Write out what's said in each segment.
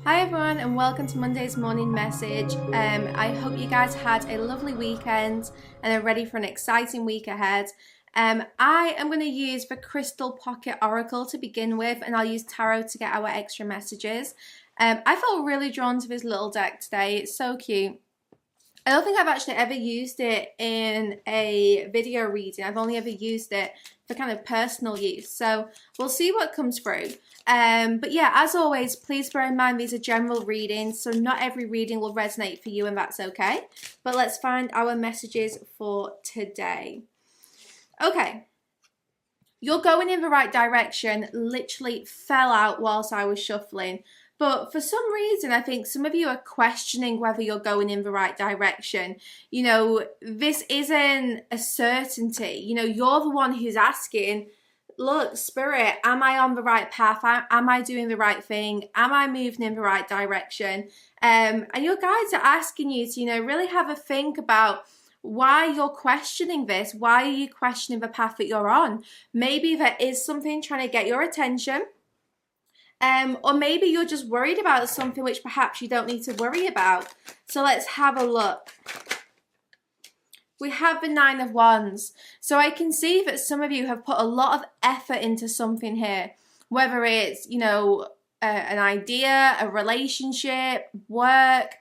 Hi everyone and welcome to Monday's morning message. I hope you guys had a lovely weekend and are ready for an exciting week ahead. I am going to use the Crystal Pocket Oracle to begin with, and I'll use Tarot to get our extra messages. I felt really drawn to this little deck today. It's so cute. I don't think I've actually ever used it in a video reading. I've only ever used it for kind of personal use. So we'll see what comes through. But yeah, as always, please bear in mind these are general readings, so not every reading will resonate for you, and that's okay. But let's find our messages for today. Okay. You're going in the right direction literally fell out whilst I was shuffling. But for some reason, I think some of you are questioning whether you're going in the right direction. You know, this isn't a certainty. You know, you're the one who's asking, look, Spirit, am I on the right path? Am I doing the right thing? Am I moving in the right direction? And your guides are asking you to, really have a think about why you're questioning this. Why are you questioning the path that you're on? Maybe there is something trying to get your attention. Or maybe you're just worried about something which perhaps you don't need to worry about. So let's have a look. We have the Nine of Wands. So I can see that some of you have put a lot of effort into something here. Whether it's, an idea, a relationship, work,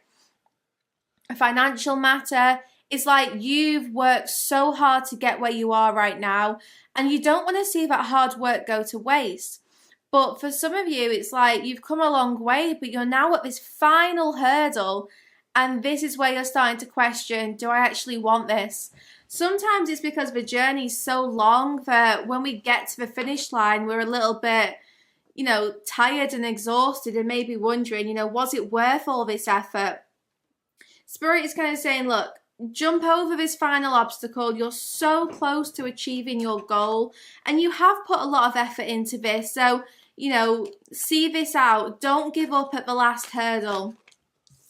a financial matter. It's like you've worked so hard to get where you are right now, and you don't want to see that hard work go to waste. But for some of you, it's like you've come a long way, but you're now at this final hurdle, and this is where you're starting to question, do I actually want this? Sometimes it's because the journey's so long that when we get to the finish line, we're a little bit, tired and exhausted and maybe wondering, was it worth all this effort? Spirit is kind of saying, look, jump over this final obstacle. You're so close to achieving your goal, and you have put a lot of effort into this. So, see this out. Don't give up at the last hurdle.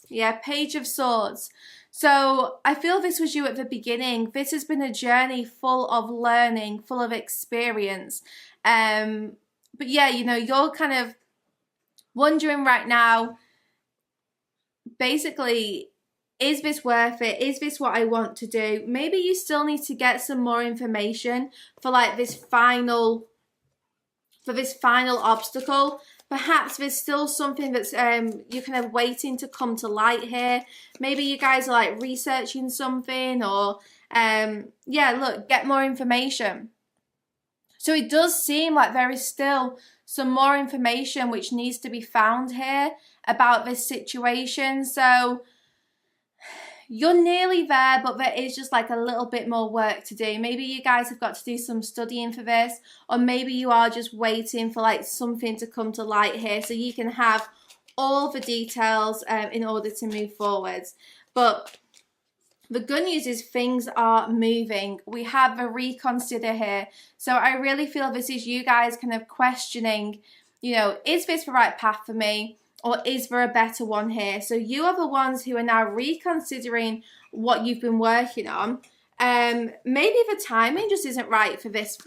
Yeah, Page of Swords. So I feel this was you at the beginning. This has been a journey full of learning, full of experience. But yeah, you're kind of wondering right now, basically, is this worth it? Is this what I want to do? Maybe you still need to get some more information for this final obstacle. Perhaps there's still something that's you're kind of waiting to come to light here. Maybe you guys are researching something, or get more information. So it does seem like there is still some more information which needs to be found here about this situation. So you're nearly there, but there is just a little bit more work to do. Maybe you guys have got to do some studying for this, or maybe you are just waiting for something to come to light here so you can have all the details in order to move forwards. But the good news is things are moving. We have a reconsider here. So I really feel this is you guys kind of questioning, is this the right path for me? Or is there a better one here? So you are the ones who are now reconsidering what you've been working on. Maybe the timing just isn't right for this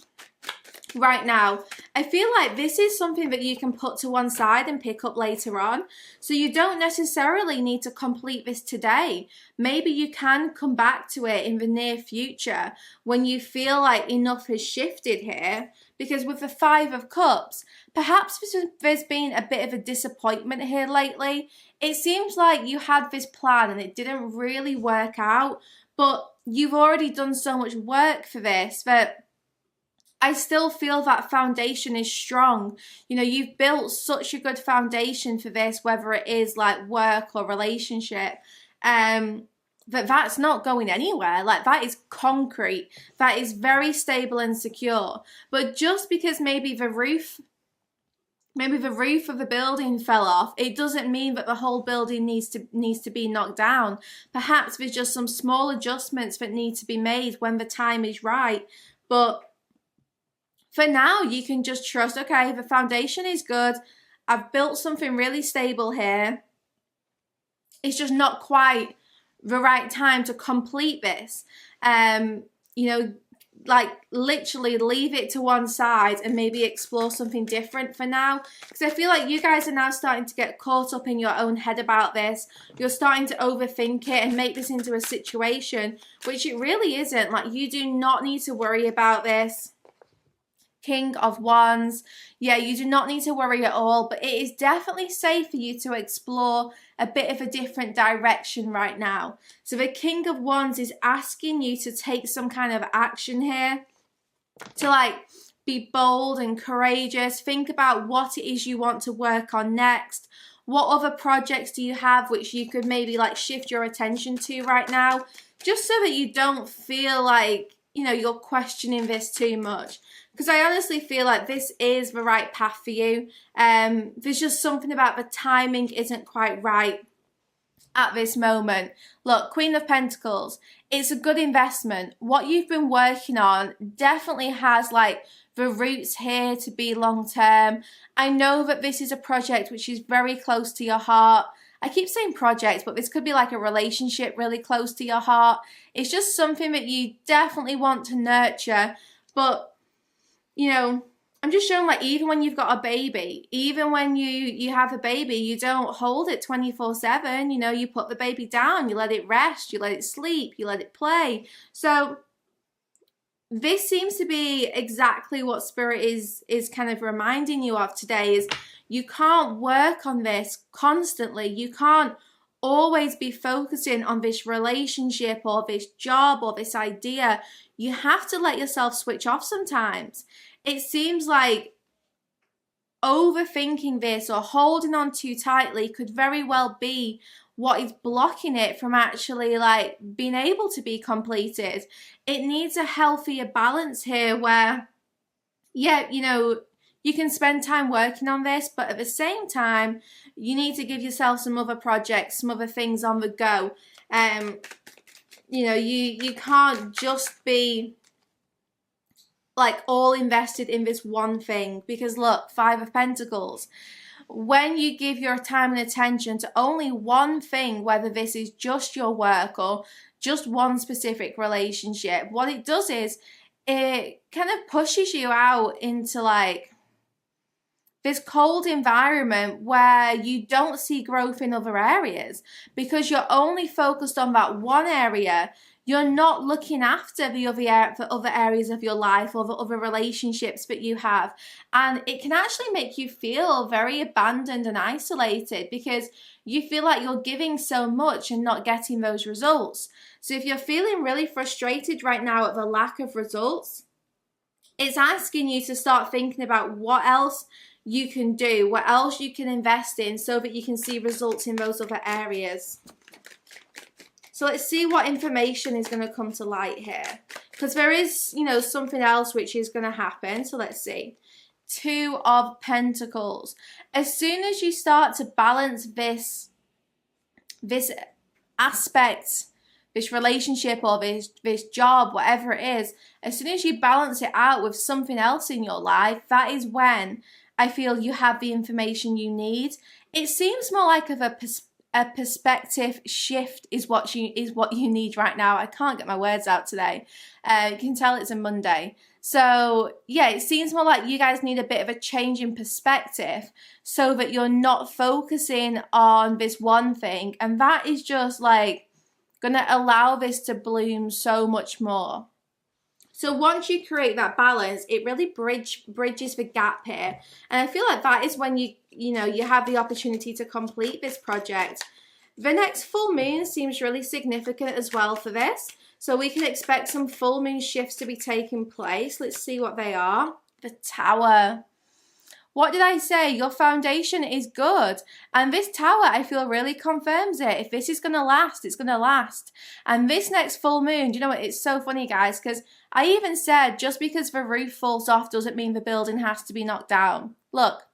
right now. I feel like this is something that you can put to one side and pick up later on. So you don't necessarily need to complete this today. Maybe you can come back to it in the near future when you feel like enough has shifted here. Because with the Five of Cups, perhaps there's been a bit of a disappointment here lately. It seems like you had this plan and it didn't really work out, but you've already done so much work for this that I still feel that foundation is strong. You've built such a good foundation for this, whether it is work or relationship, that's not going anywhere. That is concrete. That is very stable and secure. But just because maybe the roof of the building fell off, it doesn't mean that the whole building needs to be knocked down. Perhaps there's just some small adjustments that need to be made when the time is right. But for now, you can just trust, okay, the foundation is good. I've built something really stable here. It's just not quite the right time to complete this. like literally leave it to one side and maybe explore something different for now, because I feel like you guys are now starting to get caught up in your own head about this. You're starting to overthink it and make this into a situation which it really isn't. Like, you do not need to worry about this. King of Wands, yeah, you do not need to worry at all, but it is definitely safe for you to explore a bit of a different direction right now. So the King of Wands is asking you to take some kind of action here, to like be bold and courageous. Think about what it is you want to work on next. What other projects do you have which you could maybe like shift your attention to right now, just so that you don't feel like, you know, you're questioning this too much. Because I honestly feel like this is the right path for you. There's just something about the timing isn't quite right at this moment. Look, Queen of Pentacles, it's a good investment. What you've been working on definitely has like the roots here to be long term. I know that this is a project which is very close to your heart. I keep saying project, but this could be like a relationship really close to your heart. It's just something that you definitely want to nurture. But you know, I'm just showing like even when you've got a baby, even when you have a baby, you don't hold it 24/7. You know, you put the baby down, you let it rest, you let it sleep, you let it play. So this seems to be exactly what Spirit is kind of reminding you of today, is you can't work on this constantly. You can't always be focusing on this relationship or this job or this idea. You have to let yourself switch off sometimes. It seems like overthinking this or holding on too tightly could very well be what is blocking it from actually like being able to be completed. It needs a healthier balance here where, yeah, you know, you can spend time working on this, but at the same time, you need to give yourself some other projects, some other things on the go. You know, you can't just be like all invested in this one thing, because look, Five of Pentacles, when you give your time and attention to only one thing, whether this is just your work or just one specific relationship, what it does is it kind of pushes you out into like this cold environment where you don't see growth in other areas because you're only focused on that one area. You're not looking after the other areas of your life or the other relationships that you have. And it can actually make you feel very abandoned and isolated because you feel like you're giving so much and not getting those results. So if you're feeling really frustrated right now at the lack of results, it's asking you to start thinking about what else you can do, what else you can invest in so that you can see results in those other areas. So let's see what information is going to come to light here, because there is, you know, something else which is going to happen. So let's see. Two of Pentacles. As soon as you start to balance this aspect, this relationship or this job, whatever it is, as soon as you balance it out with something else in your life, that is when I feel you have the information you need. It seems more like a perspective shift is what you need right now. I can't get my words out today. You can tell it's a Monday. So yeah, it seems more like you guys need a bit of a change in perspective so that you're not focusing on this one thing, and that is just like going to allow this to bloom so much more. So once you create that balance, it really bridges the gap here. And I feel like that is when you have the opportunity to complete this project. The next full moon seems really significant as well for this. So we can expect some full moon shifts to be taking place. Let's see what they are. The Tower. What did I say? Your foundation is good. And this Tower, I feel, really confirms it. If this is going to last, it's going to last. And this next full moon, do you know what? It's so funny, guys, because I even said just because the roof falls off doesn't mean the building has to be knocked down. Look,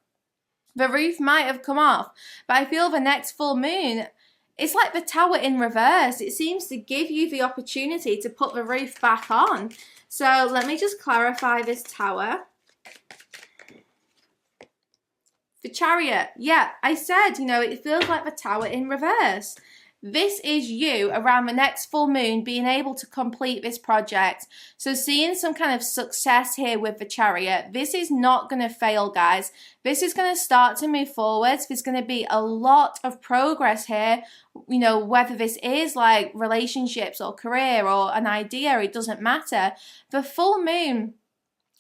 the roof might have come off, but I feel the next full moon, it's like the Tower in reverse. It seems to give you the opportunity to put the roof back on. So let me just clarify this Tower. The Chariot, yeah, I said, it feels like the Tower in reverse. this is you around the next full moon being able to complete this project. So seeing some kind of success here with the Chariot. This is not going to fail, guys. This is going to start to move forwards. There's going to be a lot of progress here, you know, whether this is like relationships or career or an idea, it doesn't matter. The full moon,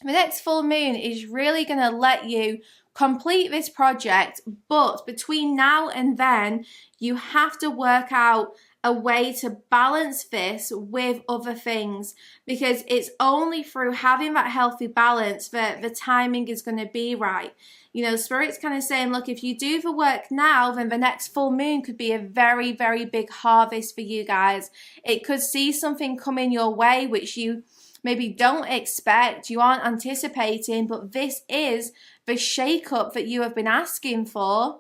the next full moon is really going to let you complete this project, but between now and then, you have to work out a way to balance this with other things, because it's only through having that healthy balance that the timing is going to be right. You know, Spirit's kind of saying, look, if you do the work now, then the next full moon could be a very, very big harvest for you guys. It could see something coming your way which you maybe don't expect, you aren't anticipating, but this is the shake-up that you have been asking for.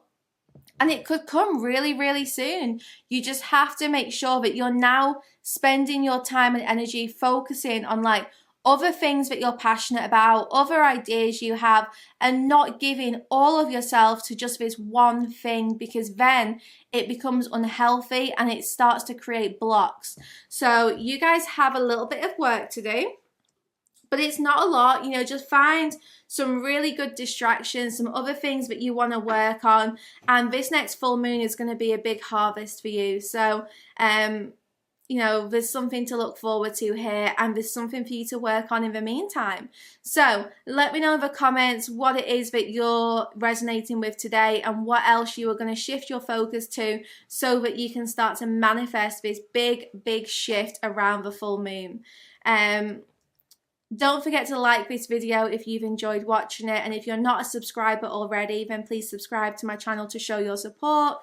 And it could come really, really soon. You just have to make sure that you're now spending your time and energy focusing on like other things that you're passionate about, other ideas you have, and not giving all of yourself to just this one thing, because then it becomes unhealthy and it starts to create blocks. So you guys have a little bit of work to do, but it's not a lot. You know, just find some really good distractions, some other things that you want to work on, and this next full moon is going to be a big harvest for you. So you know, there's something to look forward to here, and there's something for you to work on in the meantime. So let me know in the comments what it is that you're resonating with today and what else you are going to shift your focus to, so that you can start to manifest this big, big shift around the full moon. Don't forget to like this video if you've enjoyed watching it, and if you're not a subscriber already, then please subscribe to my channel to show your support.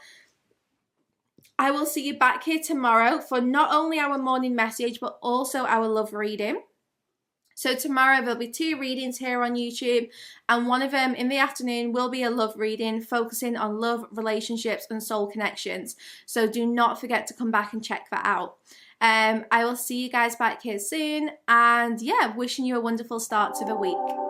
I will see you back here tomorrow for not only our morning message, but also our love reading. So tomorrow there'll be 2 readings here on YouTube, and one of them in the afternoon will be a love reading focusing on love, relationships, and soul connections. So do not forget to come back and check that out. I will see you guys back here soon, and yeah, wishing you a wonderful start to the week.